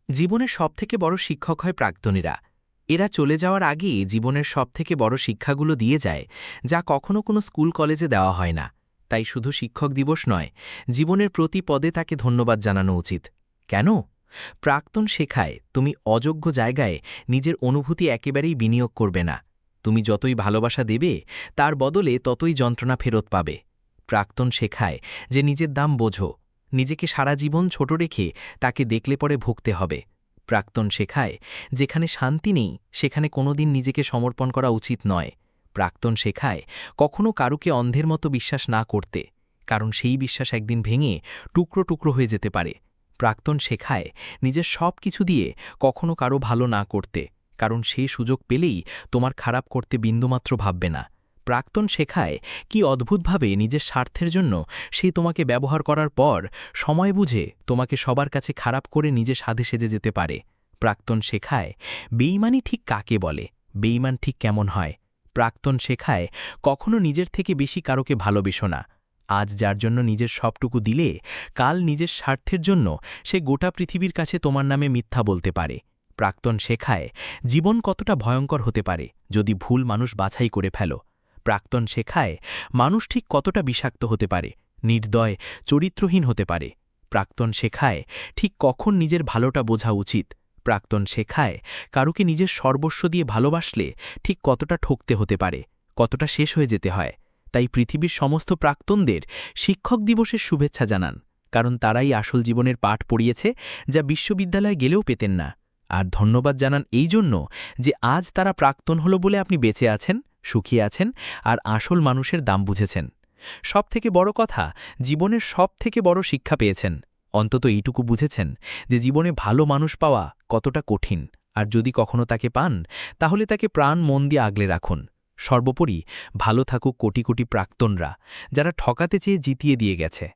জীবনের সবথেকে বড় শিক্ষক হয় প্রাক্তনীরা। এরা চলে যাওয়ার আগে জীবনের সবথেকে বড় শিক্ষাগুলো দিয়ে যায়, যা কখনো কোনো স্কুল কলেজে দেওয়া হয় না। তাই শুধু শিক্ষক দিবস নয়, জীবনের প্রতি পদে তাকে ধন্যবাদ জানানো উচিত। কেন? প্রাক্তন শেখায় তুমি অযোগ্য জায়গায় নিজের অনুভূতি একেবারেই বিনিয়োগ করবে না। তুমি যতই ভালোবাসা দেবে, তার বদলে ততই যন্ত্রণা ফেরত পাবে। প্রাক্তন শেখায় যে নিজের দাম বোঝো, নিজেকে সারা জীবন ছোট রেখে তাকে দেখলে পরে ভুগতে হবে। প্রাক্তন শেখায় যেখানে শান্তি নেই সেখানে কোনোদিন নিজেকে সমর্পণ করা উচিত নয়। প্রাক্তন শেখায় কখনো কারুকে অন্ধের মতো বিশ্বাস না করতে, কারণ সেই বিশ্বাস একদিন ভেঙে টুকরো টুকরো হয়ে যেতে পারে। প্রাক্তন শেখায় নিজের সব কিছু দিয়ে কখনো কারো ভালো না করতে, কারণ সেই সুযোগ পেলেই তোমার খারাপ করতে বিন্দুমাত্র ভাববে না। প্রাক্তন শেখায় কি অদ্ভুতভাবে নিজের স্বার্থের জন্য সেই তোমাকে ব্যবহার করার পর সময় বুঝে তোমাকে সবার কাছে খারাপ করে নিজে সাধে সেজে যেতে পারে। প্রাক্তন শেখায় বেইমানি ঠিক কাকে বলে, বেইমান ঠিক কেমন হয়। প্রাক্তন শেখায় কখনো নিজের থেকে বেশি কারোকে ভালোবেসো না। আজ যার জন্য নিজের সবটুকু দিলে, কাল নিজের স্বার্থের জন্য সে গোটা পৃথিবীর কাছে তোমার নামে মিথ্যা বলতে পারে। প্রাক্তন শেখায় জীবন কতটা ভয়ঙ্কর হতে পারে যদি ভুল মানুষ বাছাই করে ফেলো। প্রাক্তন শেখায় মানুষ ঠিক কতটা বিষাক্ত হতে পারে, নির্দয়, চরিত্রহীন হতে পারে। প্রাক্তন শেখায় ঠিক কখন নিজের ভালোটা বোঝা উচিত। প্রাক্তন শেখায় কারুকে নিজের সর্বস্ব দিয়ে ভালোবাসলে ঠিক কতটা ঠকতে হতে পারে, কতটা শেষ হয়ে যেতে হয়। তাই পৃথিবীর সমস্ত প্রাক্তনদের শিক্ষক দিবসের শুভেচ্ছা জানান, কারণ তারাই আসল জীবনের পাঠ পড়িয়েছে যা বিশ্ববিদ্যালয়ে গেলেও পেতেন না। আর ধন্যবাদ জানান এই জন্য যে আজ তারা প্রাক্তন হলো বলে আপনি বেঁচে আছেন, সুখী আছেন আর আসল মানুষের দাম বুঝেছেন। সবথেকে বড় কথা, জীবনের সবথেকে বড় শিক্ষা পেয়েছেন। অন্তত এইটুকু বুঝেছেন যে জীবনে ভালো মানুষ পাওয়া কতটা কঠিন, আর যদি কখনো তাকে পান তাহলে তাকে প্রাণ মন দিয়ে আগলে রাখুন। সর্বোপরি ভালো থাকুক কোটি কোটি প্রাক্তনরা, যারা ঠকাতে চেয়ে জিতিয়ে দিয়ে গেছে।